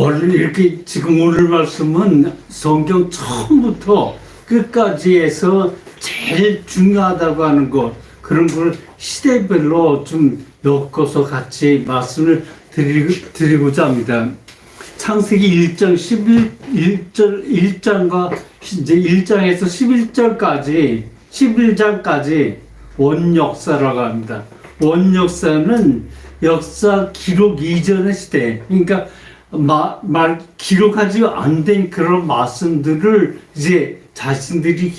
원래 이렇게 지금 오늘 말씀은 성경 처음부터 끝까지 해서 제일 중요하다고 하는 것, 그런 걸 시대별로 좀 엮어서 같이 말씀을 드리고자 합니다. 창세기 1장 1장과 이제 1장에서 11장까지 원역사라고 합니다. 원역사는 역사 기록 이전의 시대, 그러니까 기록하지 안 된 그런 말씀들을 이제 자신들이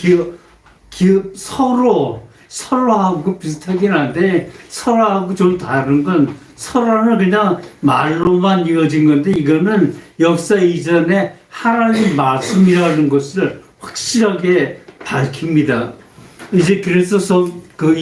설화하고 비슷하긴 한데, 설화하고 좀 다른 건, 설화는 그냥 말로만 이어진 건데, 이거는 역사 이전에 하나님 말씀이라는 것을 확실하게 밝힙니다. 이제 그래서 그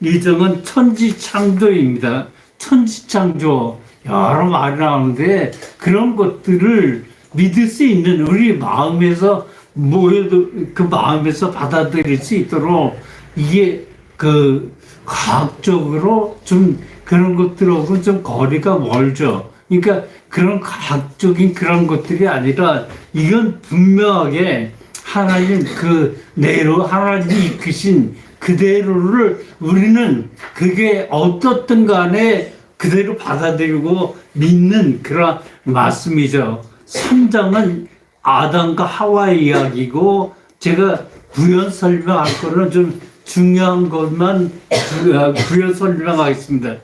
2장은 천지창조입니다. 천지창조, 여러 말이 나오는데, 그런 것들을 믿을 수 있는 우리 마음에서 모여도 그 마음에서 받아들일 수 있도록, 이게 그 과학적으로 좀 그런 것들하고 좀 거리가 멀죠. 그러니까 그런 과학적인 그런 것들이 아니라, 이건 분명하게 하나님 하나님이 이끄신 그대로를 우리는 그게 어떻든 간에 그대로 받아들이고 믿는 그런 말씀이죠. 3장은 아담과 하와의 이야기고, 제가 부연 설명할 거는 좀 중요한 것만 부연 설명하겠습니다.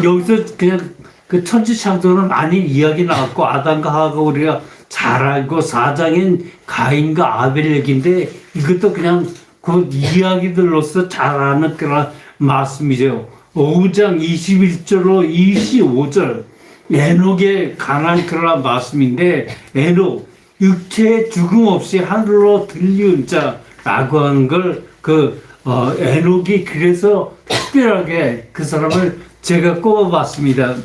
여기서 그냥 그 천지창조는 많이 이야기 나왔고, 아담과 하와가 우리가 잘 알고, 4장인 가인과 아벨 얘기인데, 이것도 그냥 그 이야기들로서 잘 아는 그런 말씀이죠. 5장 21절로 25절, 에녹에 관한 그런 말씀인데, 에녹, 육체의 죽음 없이 하늘로 들리운 자라고 하는 걸, 에녹이 그래서 특별하게 그 사람을 제가 꼽아봤습니다.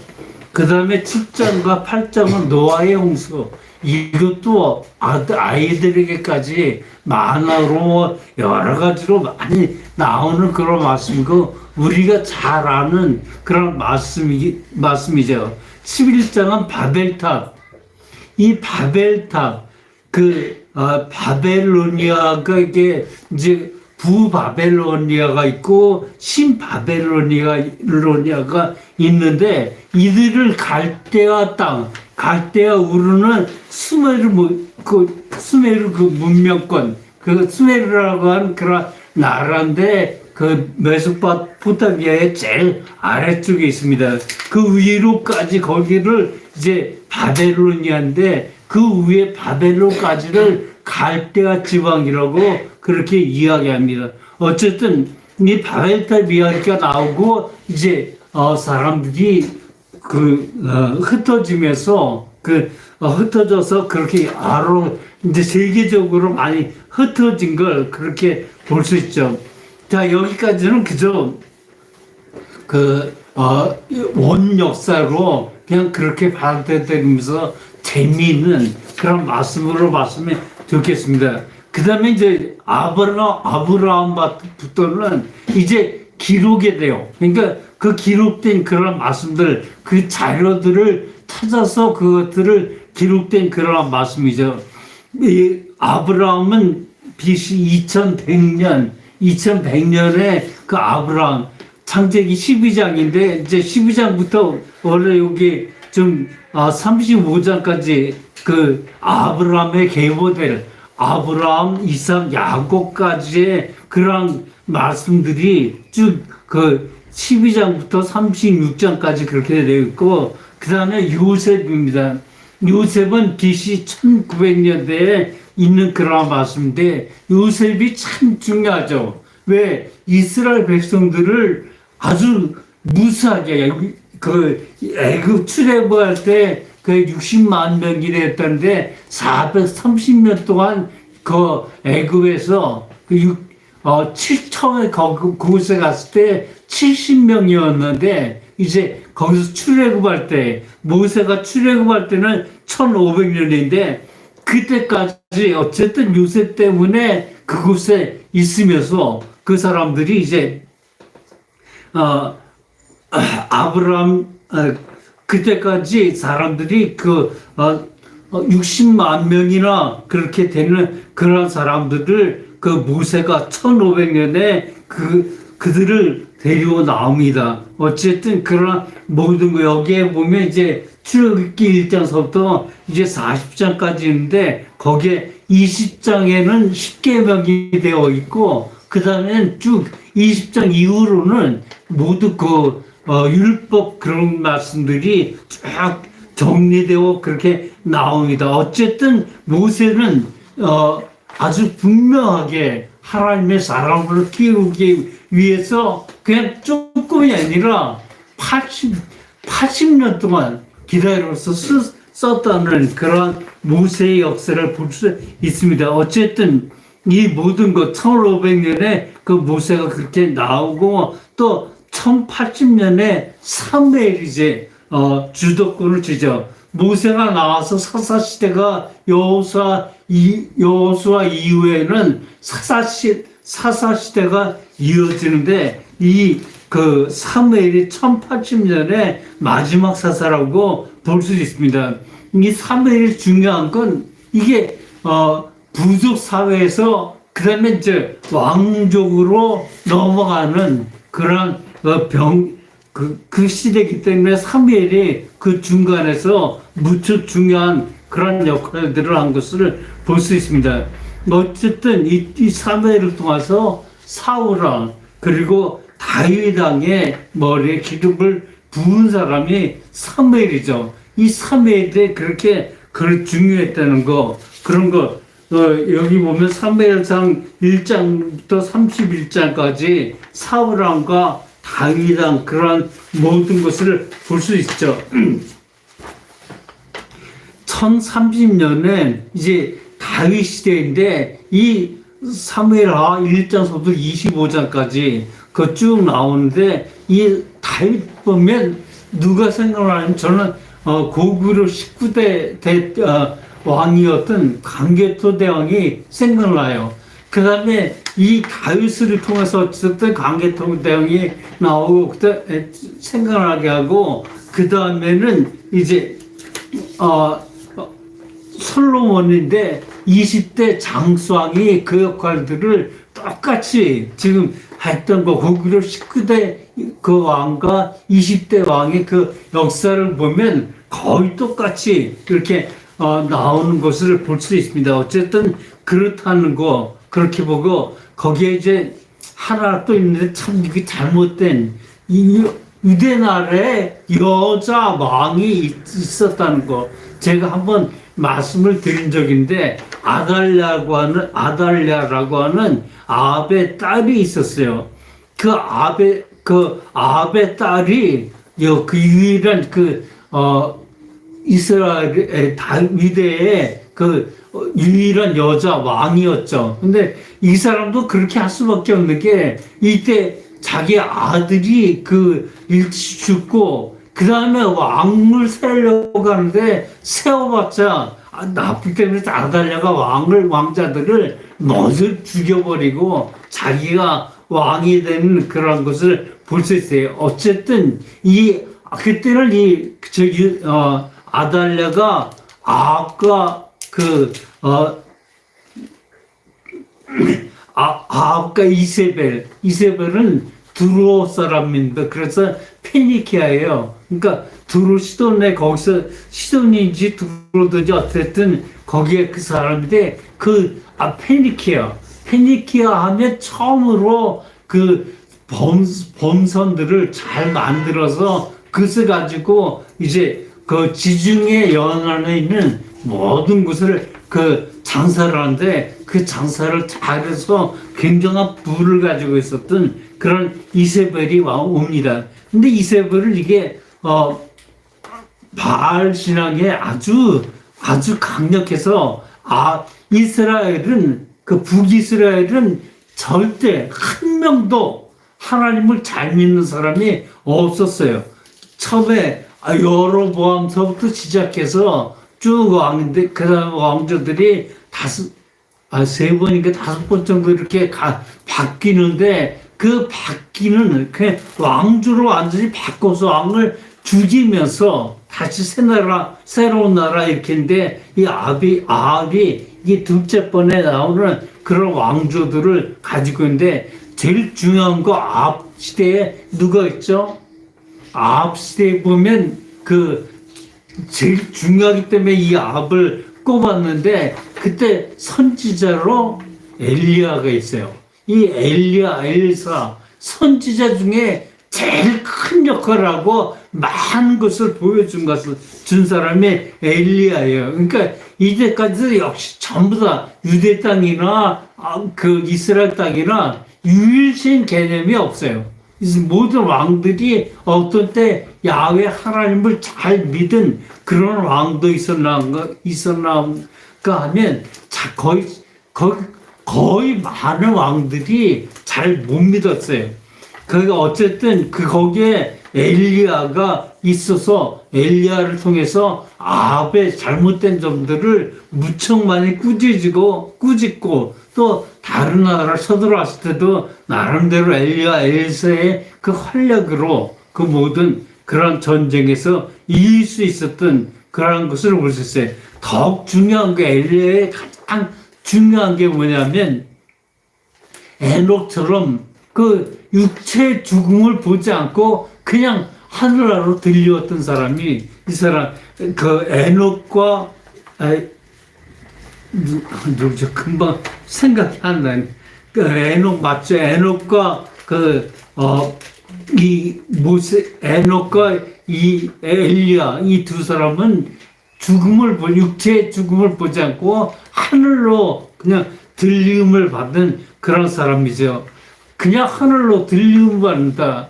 그 다음에 7장과 8장은 노아의 홍수, 이것도 아이들에게까지 만화로 여러 가지로 많이 나오는 그런 말씀이고, 우리가 잘 아는 그런 말씀이죠. 11장은 바벨탑. 이 바벨탑, 바벨로니아가 이게 이제 부바벨로니아가 있고 신바벨로니아가 있는데, 이들을 갈대아 땅, 갈대아 우르는 수메르 문명권, 수메르라고 하는 그런 나라인데, 그 메소포타미아의 제일 아래쪽에 있습니다. 그 위로까지 거기를 이제 바벨로니아인데, 그 위에 바벨로까지를 갈대아 지방이라고 그렇게 이야기합니다. 어쨌든 이 바벨탑 이야기가 나오고, 이제 사람들이 흩어지면서 흩어져서 그렇게 이제 세계적으로 많이 흩어진 걸 그렇게 볼 수 있죠. 자, 여기까지는 그저 원 역사로 그냥 그렇게 받아들이면서 재미있는 그런 말씀으로 말씀해 드리겠습니다. 그 다음에 이제 아브라함부터는 이제 기록이 돼요. 그러니까 그 기록된 그런 말씀들, 그 자료들을 찾아서 그것들을 기록된 그런 말씀이죠. 이 아브라함은 BC 2100년에 그 아브라함, 창세기 12장인데, 이제 12장부터 원래 여기 좀 35장까지 그 아브라함의 계보될 아브라함, 이삭, 야곱까지의 그런 말씀들이 쭉 12장부터 36장까지 그렇게 되어 있고, 그 다음에 요셉입니다. 요셉은 BC 1900년대에 있는 그런 말씀인데, 요셉이 참 중요하죠. 왜? 이스라엘 백성들을 아주 무수하게, 애굽 출애굽할 때 60만 명이라 했던데, 430년 동안 애굽에서 처음에 그곳에 갔을 때 70명이었는데, 이제 거기서 출애굽할 때, 모세가 출애굽할 때는 1500년인데, 그때까지 어쨌든 요셉 때문에 그곳에 있으면서 그 사람들이 이제 아브라함 그때까지 사람들이 60만 명이나 그렇게 되는 그런 사람들을 그 모세가 1500년에 그들을 데리고 나옵니다. 어쨌든 그런 모든 거 여기에 보면 이제 출애굽기 1장서부터 이제 40장까지 있는데 거기에 20장에는 십계명이 되어 있고 그 다음엔 쭉 20장 이후로는 모두 율법 그런 말씀들이 쫙 정리되고 그렇게 나옵니다. 어쨌든 모세는 아주 분명하게 하나님의 사람을 키우기 위해서 그냥 조금이 아니라 80년 동안 기다려서 썼다는 그런 모세의 역사를 볼 수 있습니다. 어쨌든 이 모든 것 1500년에 그 모세가 그렇게 나오고 또 1080년에 사무엘이 이제 주도권을 쥐죠. 모세가 나와서 사사시대가 여호수아 이후에는 사사시대가 이어지는데 그 사무엘이 1080년에 마지막 사사라고 볼 수 있습니다. 이 사무엘이 중요한 건 이게 부족 사회에서 그다음에 이제 왕족으로 넘어가는 그런 그 시대이기 때문에 사무엘이 그 중간에서 무척 중요한 그런 역할들을 한 것을 볼 수 있습니다. 어쨌든 이 사무엘을 통해서 사울왕 그리고 다윗 왕의 머리에 기름을 부은 사람이 사무엘이죠. 이 사무엘이 그렇게 중요했다는 거 그런 거 여기 보면 사무엘상 1장부터 31장까지 사울왕과 다윗왕 그런 모든 것을 볼 수 있죠. 1030년에 이제 다윗 시대인데 이 사무엘하 1장서부터 25장까지 그 쭉 나오는데 이 다윗 보면 누가 생각나냐면 저는 고구려 19대 왕이었던 강개토 대왕이 생각나요. 그 다음에 이 다윗을 통해서 어쨌든 강개토 대왕이 나오고 그때 생각나게 하고 그 다음에는 이제 솔로몬인데 20대 장수왕이 그 역할들을 똑같이 지금 했던 거 고구려 19대 그 왕과 20대 왕의 그 역사를 보면 거의 똑같이 이렇게 나오는 것을 볼 수 있습니다. 어쨌든 그렇다는 거 그렇게 보고 거기에 이제 하나 또 있는데 참 이게 잘못된 유대 나라에 여자 왕이 있었다는 거 제가 한번 말씀을 드린 적인데 아달랴라고 하는 아합의 딸이 있었어요. 그 아합의 딸이 그 유일한 이스라엘의 다윗의 유일한 여자 왕이었죠. 근데 이 사람도 그렇게 할 수밖에 없는 게 이때 자기 아들이 일찍 죽고 그 다음에 왕을 세우려고 하는데 세워봤자 나쁘기 때문에 아달랴가 왕자들을 모두 죽여버리고 자기가 왕이 되는 그런 것을 볼 수 있어요. 어쨌든 그때는 아달랴가 아합과 아합과 이세벨은 두로 사람입니다. 그래서 페니키아예요. 그러니까 시돈에 거기서 시돈인지 두로든지 어쨌든 거기에 그 사람인데 페니키아 하면 처음으로 범선들을 잘 만들어서 그것을 가지고 이제 지중해 연안에 있는 모든 것을 장사를 하는데 그 장사를 잘해서 굉장한 부를 가지고 있었던 그런 이세벨이 옵니다. 근데 이세벨은 이게 바알 신앙에 아주 강력해서 이스라엘은 북이스라엘은 절대 한 명도 하나님을 잘 믿는 사람이 없었어요. 처음에 여로보암서부터 시작해서 쭉 왕인데 그다음 왕조들이 세 번인가 5번 정도 이렇게 바뀌는데 그 바뀌는 그냥 왕조로 완전히 바꿔서 왕을 죽이면서 다시 새 나라, 새로운 나라 일으키는데 이 아합이 이 둘째 번에 나오는 그런 왕조들을 가지고 있는데 제일 중요한 거 아합 시대에 누가 있죠? 아합 시대에 보면 그 제일 중요하기 때문에 이 아합을 꼽았는데 그때 선지자로 엘리야가 있어요. 이 엘사 선지자 중에 제일 큰 역할을 하고 많은 것을 보여준 것을 준 사람이 엘리야예요. 그러니까 이제까지도 역시 전부 다 유대 땅이나 그 이스라엘 땅이나 유일신 개념이 없어요. 모든 왕들이 어떤 때 야훼 하나님을 잘 믿은 그런 왕도 있었는가 하면 거의 많은 왕들이 잘 못 믿었어요. 그러니까 어쨌든 거기에 엘리야가 있어서 엘리야를 통해서 아합의 잘못된 점들을 무척 많이 꾸짖고 또 다른 나라를 쳐들어왔을 때도 나름대로 엘리야 엘사의 그 활력으로 그 모든 그런 전쟁에서 이길 수 있었던 그런 것을 볼 수 있어요. 더욱 중요한 게 엘리야의 가장 중요한 게 뭐냐면 에녹처럼 그 육체의 죽음을 보지 않고 그냥 하늘나라로 들려왔던 사람이 이 사람 그 에녹과 누구죠? 금방 생각이 안 나네. 그 에녹 맞죠? 에녹과 에녹과 이 엘리야 이 두 사람은 육체의 죽음을 보지 않고 하늘로 그냥 들림을 받은 그런 사람이죠. 그냥 하늘로 들림을 받는다.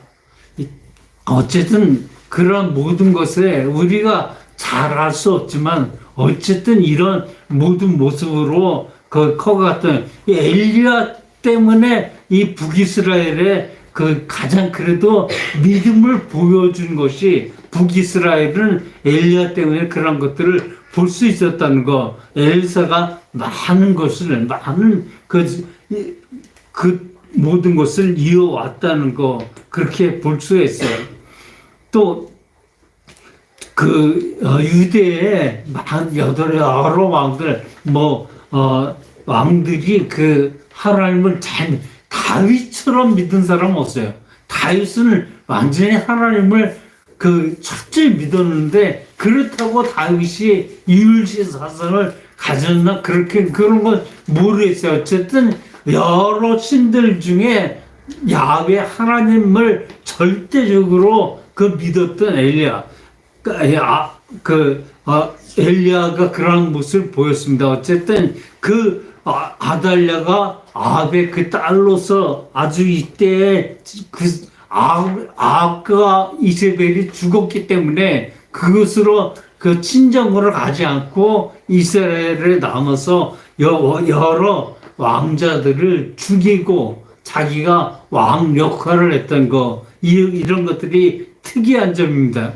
어쨌든 그런 모든 것에 우리가 잘 알 수 없지만 어쨌든 이런 모든 모습으로 커갔던 이 엘리야 때문에 이 북이스라엘의 그 가장 그래도 믿음을 보여준 것이 북이스라엘은 엘리야 때문에 그런 것들을 볼 수 있었다는 거. 엘사가 많은 모든 것을 이어왔다는 거 그렇게 볼 수 있어요. 또 유대의 여러 왕들 왕들이 그 하나님을 다윗처럼 믿은 사람 없어요. 다윗은 완전히 하나님을 첫째 믿었는데 그렇다고 다윗이 이율시 사상을 가졌나 그런 건 모르겠어요. 어쨌든 여러 신들 중에 야훼 하나님을 절대적으로 믿었던 엘리야가 그런 모습을 보였습니다. 어쨌든 아달랴가 아합의 그 딸로서 아주 이때에 아합과 이세벨이 죽었기 때문에 그것으로 친정으로 가지 않고 이스라엘에 남아서 여러 왕자들을 죽이고 자기가 왕 역할을 했던 이런 것들이 특이한 점입니다.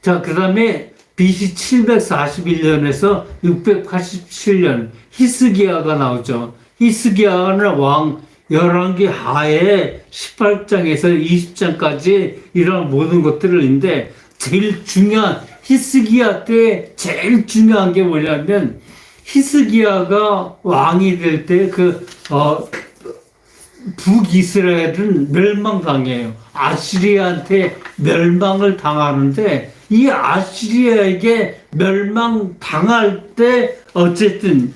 자, 그 다음에 BC 741년에서 687년 히스기야가 나오죠. 히스기야는 왕 열왕기 하에 18장에서 20장까지 이런 모든 것들을 있는데 제일 중요한 히스기야 때 제일 중요한 게 뭐냐면 히스기야가 왕이 될 때 북이스라엘은 멸망당해요. 아시리아한테 멸망을 당하는데 이 아시리아에게 멸망당할 때 어쨌든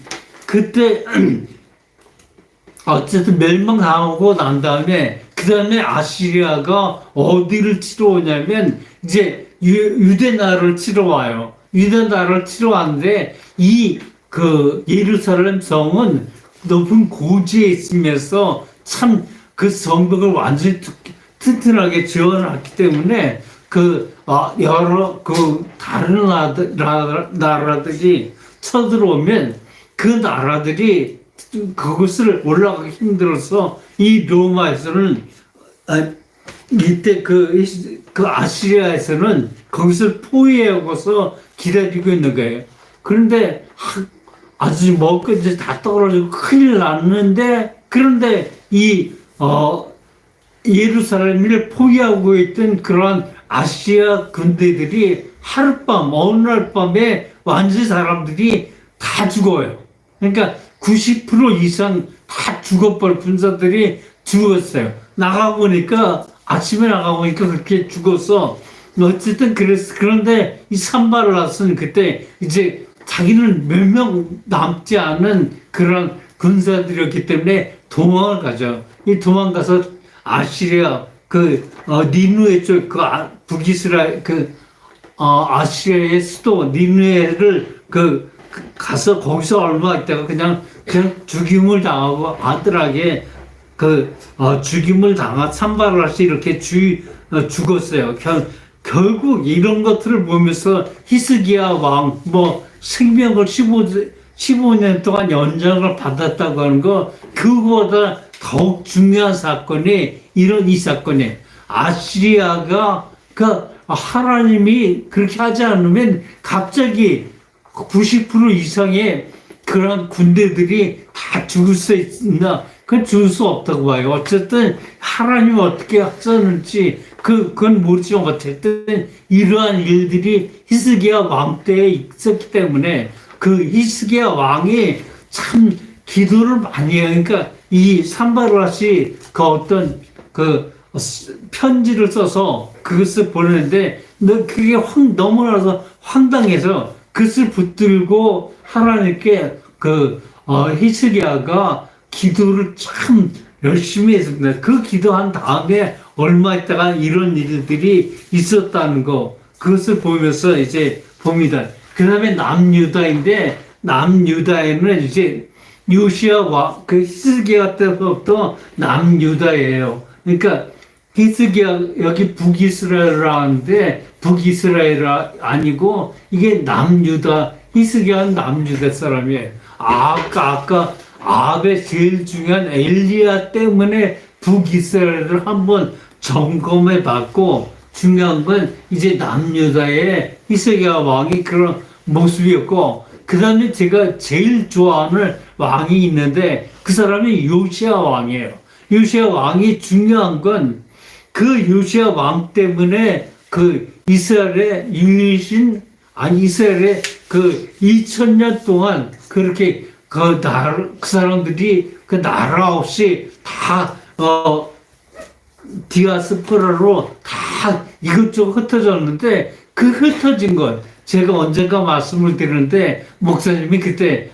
멸망당하고 난 다음에 그 다음에 아시리아가 어디를 치러 오냐면 이제 유대 나라를 치러 와요. 유대 나라를 치러 왔는데 예루살렘 성은 높은 고지에 있으면서 참 그 성벽을 완전히 튼튼하게 지어놨기 때문에 여러 다른 나라들이 쳐들어오면 그 나라들이 그것을 올라가기 힘들어서 이 로마에서는 이때 아시리아에서는 거기서 포위하고서 기다리고 있는 거예요. 그런데 아주 먹고 이제 다 떨어지고 큰일 났는데 그런데 예루살렘을 포위하고 있던 그러한 아시아 군대들이 하룻밤, 어느 날 밤에 완전 사람들이 다 죽어요. 그러니까 90% 이상 다 죽어버린 군사들이 죽었어요. 나가보니까, 아침에 나가보니까 그렇게 죽었어. 어쨌든 그랬어. 그런데 이 산발라스는 그때 이제 자기는 몇 명 남지 않은 그런 군사들이었기 때문에 도망을 가죠. 이 도망가서 아시리아 니누에 쪽 북이스라엘 아시리아의 수도 니누에를 가서 거기서 얼마 있다가 그냥 죽임을 당하고 아들에게 죽임을 당한 산발라스 이렇게 죽었어요. 결국 이런 것들을 보면서 히스기야 왕 생명을 15년 동안 연장을 받았다고 하는 거, 그거보다 더욱 중요한 사건이 이 사건이에요. 아시리아가 하나님이 그렇게 하지 않으면 갑자기 90% 이상의 그런 군대들이 다 죽을 수 있나? 그건 죽을 수 없다고 봐요. 어쨌든 하나님이 어떻게 하셨는지 그건 모르지만 어쨌든 이러한 일들이 히스기야 왕 때에 있었기 때문에 그 히스기야 왕이 참 기도를 많이 해요. 그러니까 이 산발라시 어떤 편지를 써서 그것을 보내는데 그게 너무나도 황당해서 그것을 붙들고 하나님께 히스기야가 기도를 참 열심히 했습니다. 그 기도한 다음에 얼마 있다가 이런 일들이 있었다는 거, 그것을 보면서 이제 봅니다. 그 다음에 남유다인데, 남유다에는 이제 히스기야 때부터 남유다예요. 그러니까 히스기야, 여기 북이스라엘 하는데 북이스라엘 아니고 이게 남유다, 히스기야는 남유다 사람이에요. 아까 아합의 제일 중요한 엘리야 때문에 북이스라엘을 한번 점검해 봤고, 중요한 건 이제 남유다의 히스기야 왕이 그런 모습이었고, 그 다음에 제가 제일 좋아하는 왕이 있는데 그 사람이 요시야 왕이에요. 요시야 왕이 중요한 건 그 요시야 왕 때문에 이스라엘의 이스라엘의 2000년 동안 그렇게 그 사람들이 그 나라 없이 다 디아스포라로 다 이것저것 흩어졌는데, 그 흩어진 것 제가 언젠가 말씀을 드렸는데 목사님이 그때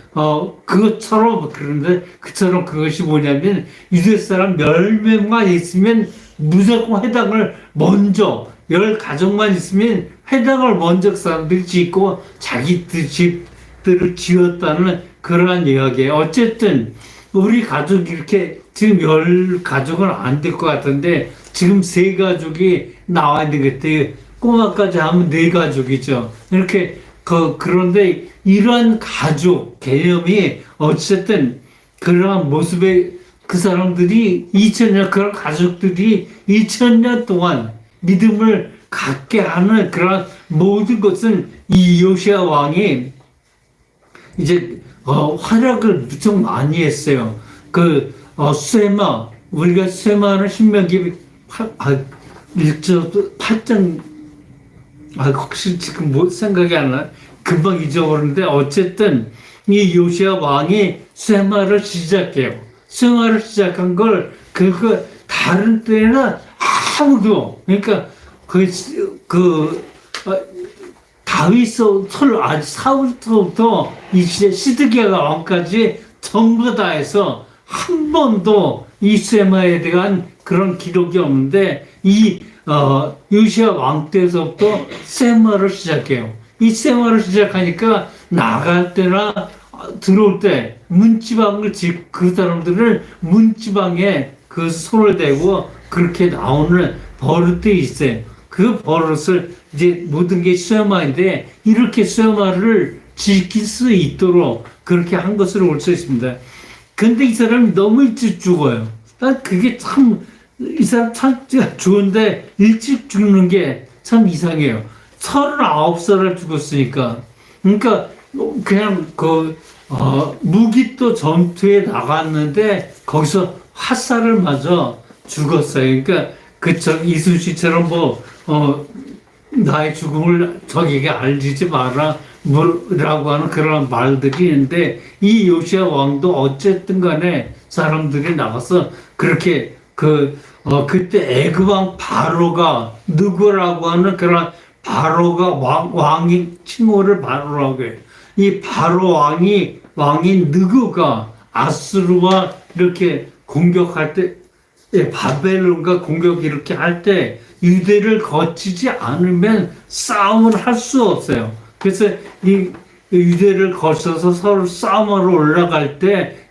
그것처럼 그러는데, 그처럼 그것이 뭐냐면 유대 사람 10명만 있으면 무조건 회당을 먼저, 10가족만 있으면 회당을 먼저 사람들이 짓고 자기들 집들을 지었다는 그러한 이야기예요. 어쨌든 우리 가족이 이렇게 지금 10가족은 안 될 것 같은데 지금 3가족이 나와 있는 것 같아요. 꼬마까지 하면 4가족이죠. 이렇게 그런데 이러한 가족 개념이 어쨌든 그러한 모습에 그 사람들이 2000년, 그런 가족들이 2000년 동안 믿음을 갖게 하는 그런 모든 것은 이 요시야 왕이 이제 활약을 무척 많이 했어요. 쇠마, 우리가 쇠마는 신명기 8장, 혹시 지금 생각이 안 나? 금방 잊어버렸는데, 어쨌든 이 요시야 왕이 쇠마를 시작해요. 쇠마를 시작한 걸 다른 때는 아무도, 그러니까 사울부터 이제 시드기야 왕까지 전부 다 해서 한 번도 이 쇠마에 대한 그런 기록이 없는데, 요시야 왕 때에서부터 쇠마를 시작해요. 이 쇠마를 시작하니까 나갈 때나 들어올 때 문지방을 그 사람들을 문지방에 손을 대고 그렇게 나오는 버릇이 있어요. 그 버릇을 이제 모든 게 쇠마인데, 이렇게 쇠마를 지킬 수 있도록 그렇게 한 것으로 볼 수 있습니다. 근데 이 사람이 너무 일찍 죽어요. 그게 참, 이 사람 참 좋은데 일찍 죽는 게 참 이상해요. 39살을 죽었으니까. 그러니까 그냥 무기또 전투에 나갔는데 거기서 화살을 맞아 죽었어요. 그러니까 그쵸. 이순신처럼 나의 죽음을 적에게 알리지 마라, 뭐라고 하는 그런 말들이 있는데, 이 요시야 왕도 어쨌든 간에 사람들이 나가서 그렇게 그때 애굽 왕 바로가 누구라고 하는 그런 바로가 왕이 칭호를 바로라고 해요. 이 바로 왕인 느그가 아수르와 이렇게 공격할 때, 바벨론과 공격 이렇게 할 때 유대를 거치지 않으면 싸움을 할 수 없어요. 그래서 이 유대를 거쳐서 서로 싸움하러 올라갈 때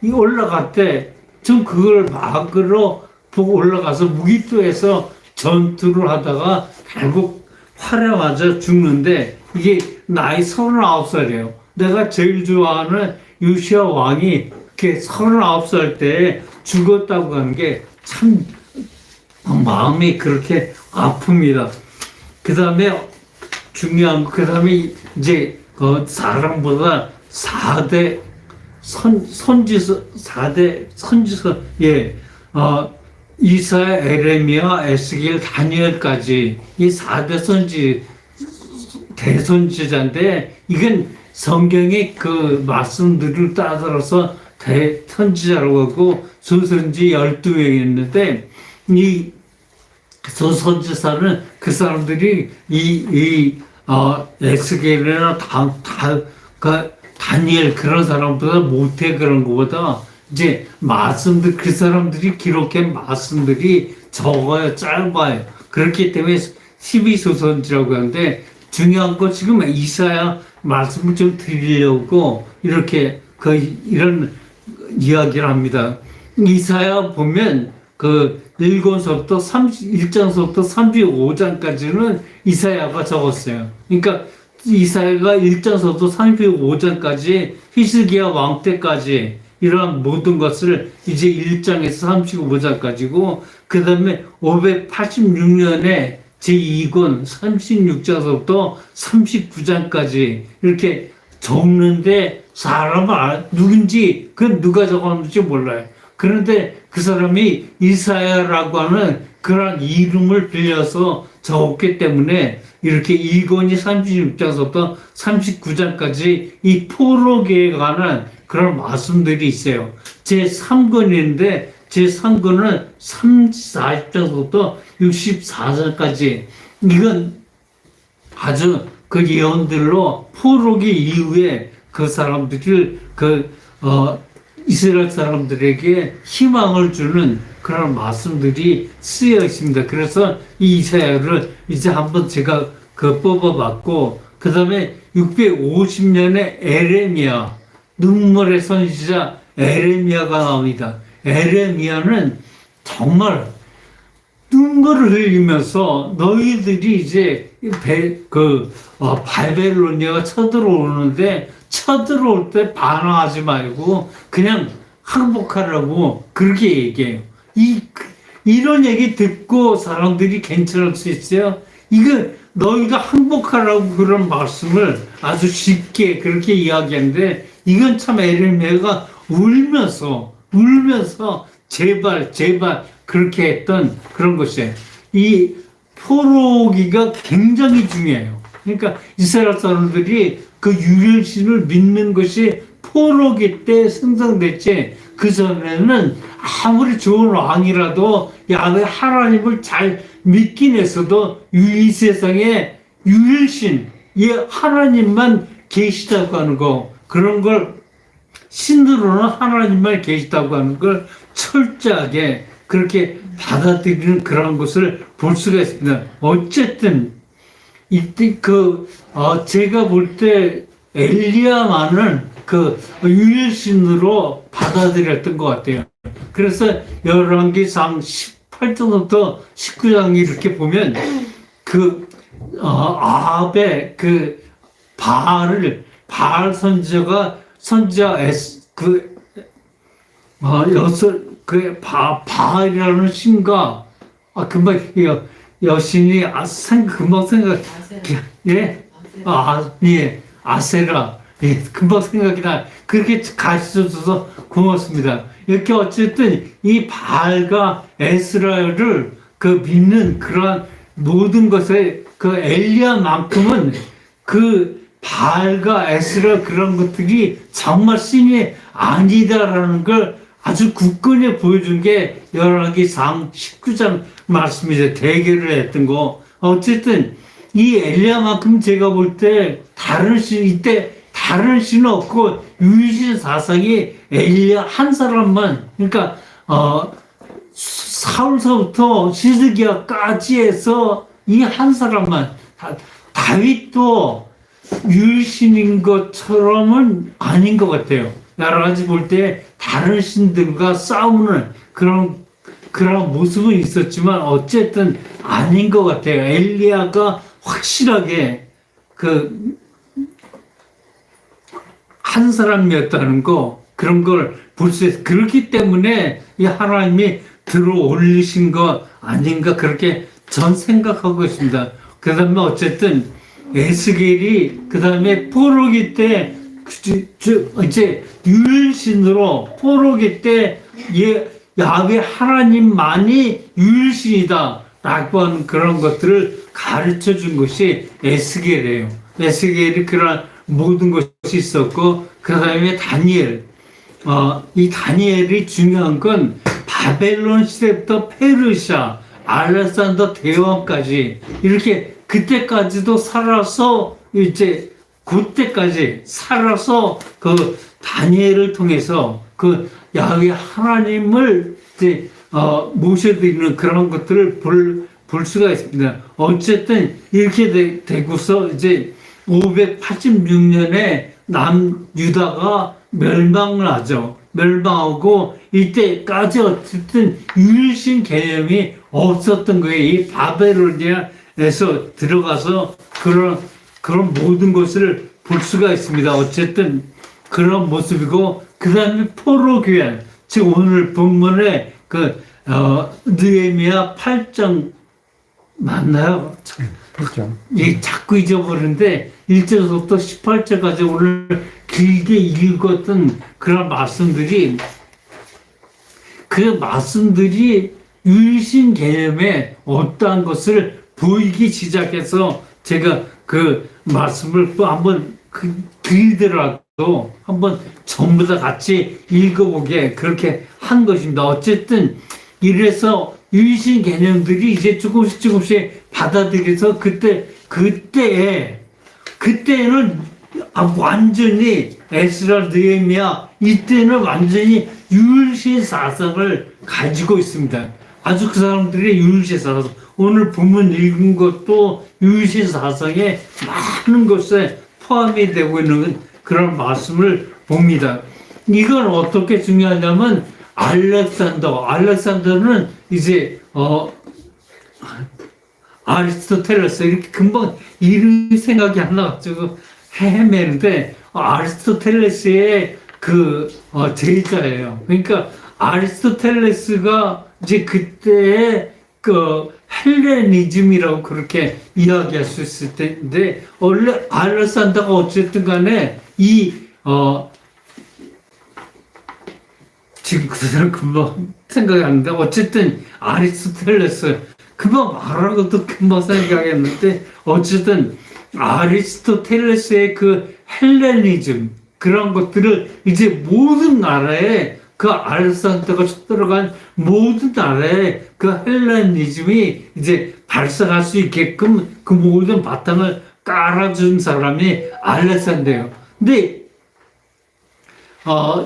좀 그걸 막으러 보고 올라가서 무기토에서 전투를 하다가 결국 활에 맞아 죽는데, 이게 나이 39살이에요. 내가 제일 좋아하는 요시야 왕이 이렇게 39살 때 죽었다고 하는 게 참 마음이 그렇게 아픕니다. 그 다음에 중요한 거, 그 다음에 이제 사람보다 4대 선지서, 이사야, 에레미야, 에스겔, 다니엘까지 이 4대 대선지자인데, 이건 성경의 그 말씀들을 따라서 대선지자라고 하고, 소선지 12명이 있는데, 이 소선지사는 그 사람들이 에스겔이나 다니엘 그런 사람보다 못해. 그런 것보다 이제 말씀들, 그 사람들이 기록한 말씀들이 적어요, 짧아요. 그렇기 때문에 12소선지라고 하는데, 중요한 거 지금 이사야 말씀을 좀 드리려고 이렇게 이런 이야기를 합니다. 이사야 보면 1권서부터 1장서부터 35장까지는 이사야가 적었어요. 그러니까 이사야가 1장서부터 35장까지 히스기야 왕 때까지 이러한 모든 것을 이제 1장에서 35장까지고, 그 다음에 586년에 제2권 36장서부터 39장까지 이렇게 적는데, 사람은 누군지, 누가 적었는지 몰라요. 그런데 그 사람이 이사야라고 하는 그런 이름을 빌려서 적었기 때문에 이렇게 2권이 36장서부터 39장까지 이 포로기에 관한 그런 말씀들이 있어요. 제3권인데 제3권은 40장서부터 64장까지, 이건 아주 그 예언들로 포로기 이후에 그 사람들을 이스라엘 사람들에게 희망을 주는 그런 말씀들이 쓰여 있습니다. 그래서 이 이사야를 이제 한번 제가 뽑아봤고, 그 다음에 650년에 에레미야, 눈물의 선지자 에레미야가 나옵니다. 에레미야는 정말 눈물을 흘리면서 너희들이 이제 바벨로니아가 쳐들어오는데, 쳐들어올 때 반항하지 말고 그냥 항복하라고 그렇게 얘기해요. 이런 얘기 듣고 사람들이 괜찮을 수 있어요? 이거 너희가 항복하라고 그런 말씀을 아주 쉽게 그렇게 이야기하는데, 이건 참 에레미야가 울면서 제발 그렇게 했던 그런 것이에요. 이 포로기가 굉장히 중요해요. 그러니까 이스라엘 사람들이 그 유일신을 믿는 것이 포로기 때 생성됐지, 그 전에는 아무리 좋은 왕이라도 야훼 하나님을 잘 믿긴 했어도 이 세상에 유일신, 하나님만 계시다고 하는 거, 그런 걸 신으로는 하나님만 계시다고 하는 걸 철저하게 그렇게 받아들이는 그런 것을 볼 수가 있습니다. 어쨌든 이때 제가 볼 때 엘리야만은 유일신으로 받아들였던 것 같아요. 그래서 열왕기상 18장부터 19장 이렇게 보면 아합의 바알 바알이라는 신과 금방 여신이 금방 생각, 아세라, 금방 생각이 나. 그렇게 가르쳐줘서 고맙습니다. 이렇게 어쨌든 이 바알과 에스라엘을 그 믿는 그러한 모든 것에 그 엘리야만큼은 그 바알과 에스라 그런 것들이 정말 신이 아니다라는 걸 아주 굳건히 보여준 게 열왕기상 19장 말씀이죠. 대결을 했던 거. 어쨌든 이 엘리야만큼 제가 볼 때 다른 신 이때 다른 신은 없고 유일신 사상이 엘리야 한 사람만, 그러니까 사울서부터 시드기야까지 해서 이 한 사람만, 다윗도 유일신인 것처럼은 아닌 것 같아요. 여러 가지 볼 때 다른 신들과 싸우는 그런 모습은 있었지만 어쨌든 아닌 것 같아요. 엘리야가 확실하게 그 한 사람이었다는 거, 그런 걸 볼 수 있어요. 그렇기 때문에 이 하나님이 들어 올리신 거 아닌가, 그렇게 전 생각하고 있습니다. 그 다음에 어쨌든 에스겔이 그 다음에 포로기 때 이제 유일신으로 포로기 때 야훼 하나님만이 유일신이다 라고 하는 그런 것들을 가르쳐 준 것이 에스겔이에요. 에스겔이 그런 모든 것이 있었고, 그 다음에 다니엘. 이 다니엘이 중요한 건 바벨론 시대부터 페르시아, 알렉산더 대왕까지 이렇게 그때까지도 살아서 이제 그때까지 살아서 그 다니엘을 통해서 그 야훼 하나님을 이제 모셔드리는 그런 것들을 볼 수가 있습니다. 어쨌든 이렇게 되고서 이제 586년에 남유다가 멸망을 하죠. 멸망하고 이때까지 어쨌든 유일신 개념이 없었던 거예요. 이 바벨로니아에서 들어가서 그런 모든 것을 볼 수가 있습니다. 어쨌든 그런 모습이고, 그 다음에 포로교회, 즉 오늘 본문에 느헤미야 8장 맞나요? 그렇죠. 자꾸 잊어버리는데 1절부터 18절까지 오늘 길게 읽었던 그런 말씀들이, 그 말씀들이 유일신 개념에 어떠한 것을 보이기 시작해서 제가 그 말씀을 또 한번 길더라도 한번 전부 다 같이 읽어보게 그렇게 한 것입니다. 어쨌든 이래서 유일신 개념들이 이제 조금씩 받아들여서 그때에는 완전히 에스라, 느헤미야 이때는 완전히 유일신 사상을 가지고 있습니다. 아주 그 사람들이 유일신 사상, 오늘 본문 읽은 것도 유일신 사상에 많은 것에 포함이 되고 있는 그런 말씀을 봅니다. 이건 어떻게 중요하냐면 알렉산더는 이제 아리스토텔레스, 이렇게 금방 이름 생각이 안 나가지고 헤매는데 아리스토텔레스의 제자예요. 그러니까 아리스토텔레스가 이제 그때의 헬레니즘이라고 그렇게 이야기할 수 있을 텐데, 원래 알렉산더가 어쨌든 간에 지금 그 사람 금방 생각이 안 나는데, 어쨌든 아리스토텔레스 금방 말하는 것도 금방 생각했는데, 어쨌든 아리스토텔레스의 그 헬레니즘 그런 것들을 이제 모든 나라에 알렉산더가 들어간 모든 나라에 그 헬레니즘이 이제 발생할 수 있게끔 그 모든 바탕을 깔아준 사람이 알렉산더예요. 근데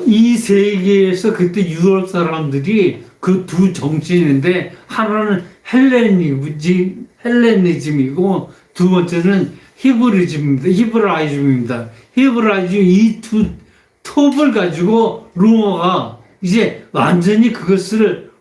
이 세계에서 그때 유럽 사람들이 그 두 정신인데, 하나는 헬레니즘이고 두 번째는 히브라이즘입니다. 히브라이즘, 이 두 톱을 가지고 로마가 이제 완전히 그것을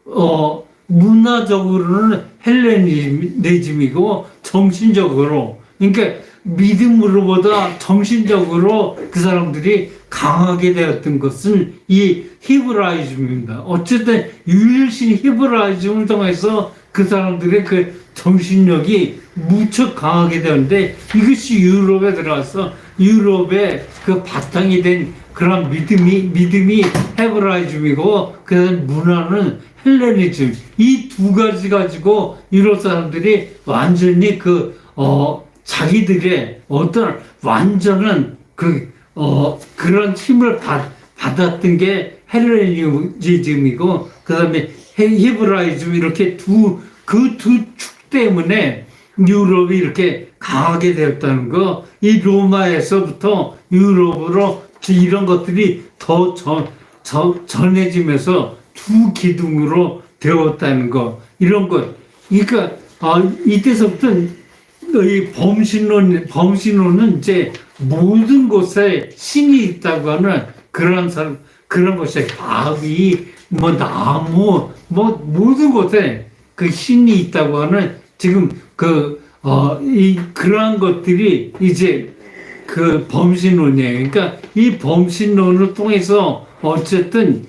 문화적으로는 헬레니즘이고 정신적으로, 그러니까 믿음으로보다 정신적으로 그 사람들이 강하게 되었던 것은 이 히브라이즘입니다. 어쨌든 유일신 히브라이즘을 통해서 그 사람들의 그 정신력이 무척 강하게 되었는데, 이것이 유럽에 들어가서 유럽의 그 바탕이 된 그런 믿음이 헤브라이즘이고, 그다음 문화는 헬레니즘. 이 두 가지 가지고 유럽 사람들이 완전히 자기들의 어떤 완전한 그런 힘을 받았던 게 헬레니즘이고, 그 다음에 히브라이즘, 이렇게 그 두 축 때문에 유럽이 이렇게 강하게 되었다는 거, 이 로마에서부터 유럽으로 이런 것들이 더 전해지면서 두 기둥으로 되었다는 거, 이런 것. 그러니까, 이때서부터 이 범신론은 이제 모든 곳에 신이 있다고 하는 그런 것이 바위, 뭐 나무, 뭐 모든 곳에 그 신이 있다고 하는 지금 그러한 것들이 이제 그 범신론이에요. 그러니까 이 범신론을 통해서 어쨌든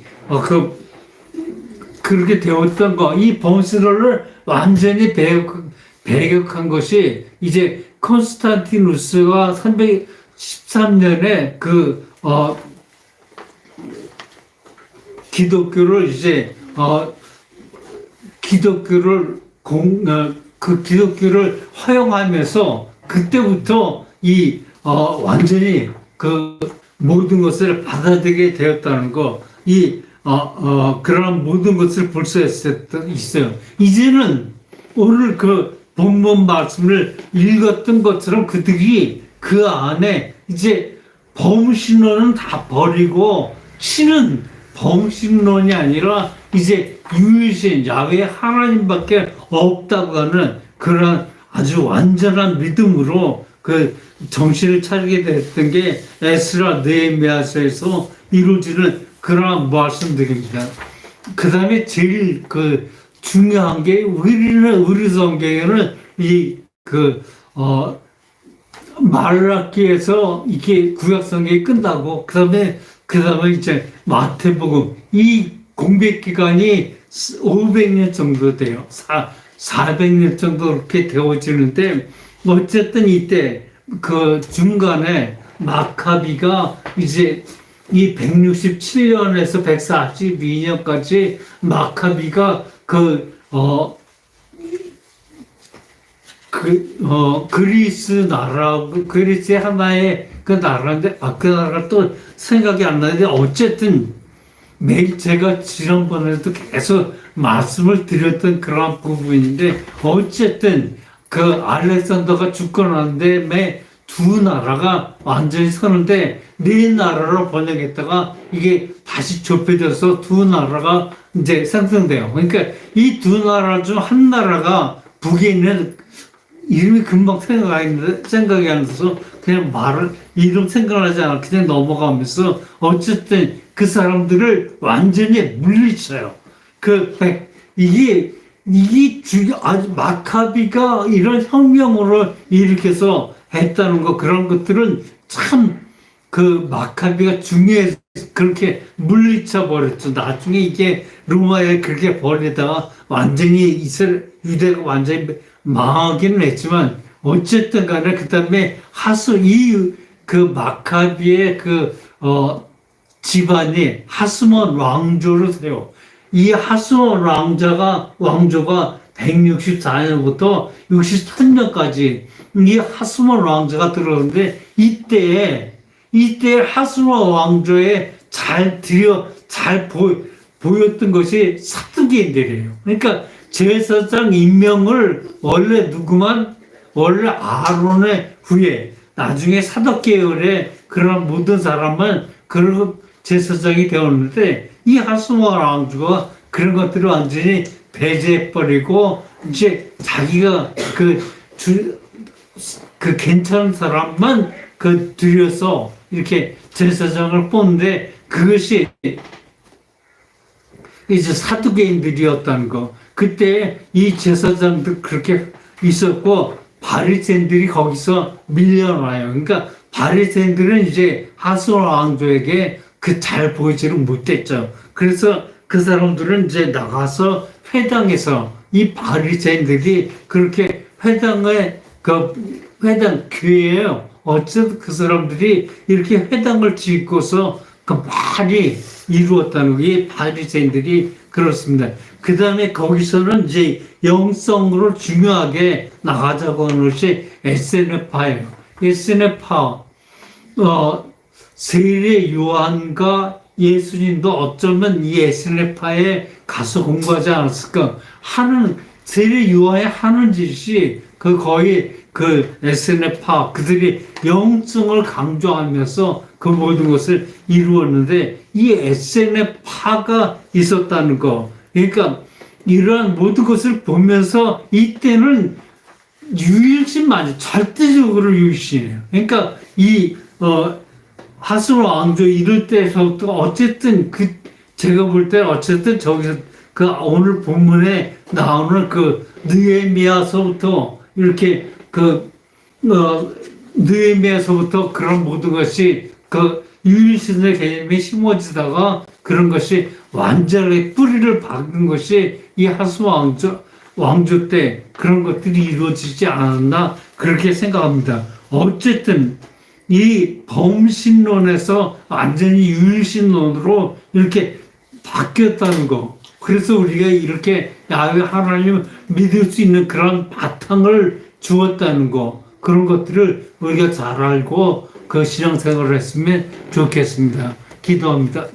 그렇게 되었던 거, 이 범신론을 완전히 배격한 것이 이제 콘스탄티누스가 313년에 기독교를 이제 기독교를 허용하면서 그때부터 완전히 모든 것을 받아들이게 되었다는 거, 그런 모든 것을 볼 수 있어요. 이제는 오늘 본문 말씀을 읽었던 것처럼 그들이 그 안에 이제 범신론은 다 버리고 신은 범신론이 아니라 이제 유일신 야훼 하나님밖에 없다고 하는 그런 아주 완전한 믿음으로 정신을 차리게 됐던 게 에스라 느헤미야서에서 이루어지는 그런 말씀들입니다. 그 다음에 제일 중요한 게 우리 성경에는 말라기에서 이게 구약 성경이 끝나고 그다음에 이제 마태복음, 이 공백 기간이 500년 정도 돼요. 400년 정도 그렇게 되어지는데, 어쨌든 이때 중간에 마카비가 이제 이 167년에서 142년까지 마카비가 그리스의 하나의 나라인데, 그 나라가 또 생각이 안 나는데, 어쨌든, 제가 지난번에도 계속 말씀을 드렸던 그런 부분인데, 어쨌든, 알렉산더가 죽고 난 다음에 두 나라가 완전히 서는데, 네 나라로 번역했다가, 이게 다시 좁혀져서 두 나라가 이제 생성돼요. 그러니까, 이 두 나라 중 한 나라가 북에 있는 이름이 금방 생각이 안 나서 그냥 이름 생각나지 않아 그냥 넘어가면서 어쨌든 그 사람들을 완전히 물리쳐요. 이게 아주 마카비가 이런 혁명으로 일으켜서 했다는 거, 그런 것들은 참 마카비가 중요해서 그렇게 물리쳐 버렸죠. 나중에 이게 로마에 그렇게 버리다가 완전히 유대가 완전히 망하기는 했지만, 어쨌든 간에 그 다음에 마카비의 집안이 하스몬 왕조를 세워. 이 하스몬 왕조가 164년부터 63년까지 이 하스몬 왕조가 들어오는데, 이때 하스몬 왕조에 잘 보였던 것이 사두개인들이에요. 그러니까 제사장 임명을 원래 아론의 후에 나중에 사독 계열의 그런 모든 사람은 그런 제사장이 되었는데, 이 하스몬 왕조가 그런 것들을 완전히 배제해버리고 이제 자기가 괜찮은 사람만 들여서 이렇게 제사장을 뽑는데, 그것이 이제 사두개인들이었다는 거. 그때 이 제사장들 그렇게 있었고, 바리새인들이 거기서 밀려나요. 그러니까 바리새인들은 이제 하스몬 왕조에게 잘 보이지를 못했죠. 그래서 그 사람들은 이제 나가서 회당에서 이 바리새인들이 그렇게 회당 교회예요. 어쨌든 그 사람들이 이렇게 회당을 짓고서 그 말이 이루었다는 게 바리새인들이 그렇습니다. 그 다음에 거기서는 이제 영성으로 중요하게 나가자고 하는 것이 에세네파예요. 에세네파, 세례 요한과 예수님도 어쩌면 이 에세네파에 가서 공부하지 않았을까 하는, 세례 요한이 하는 짓이 그 거의 그 에세네파 그들이 영성을 강조하면서 그 모든 것을 이루었는데 이 에세네파가 있었다는 거. 그러니까 이러한 모든 것을 보면서 이때는 유일신만 절대적으로 유일신이에요. 그러니까 이 하스 왕조 이럴 때서부터 어쨌든 제가 볼 때 어쨌든 저기서 그 오늘 본문에 나오는 그 느헤미야서부터 이렇게 느헤미야서부터 그런 모든 것이 그 유일신의 개념이 심어지다가 그런 것이 완전히 뿌리를 박은 것이 이 하스 왕조 때 그런 것들이 이루어지지 않았나 그렇게 생각합니다. 어쨌든 이 범신론에서 완전히 유일신론으로 이렇게 바뀌었다는 거. 그래서 우리가 이렇게 야훼 하나님을 믿을 수 있는 그런 바탕을 주었다는 거. 그런 것들을 우리가 잘 알고 그 신앙생활을 했으면 좋겠습니다. 기도합니다.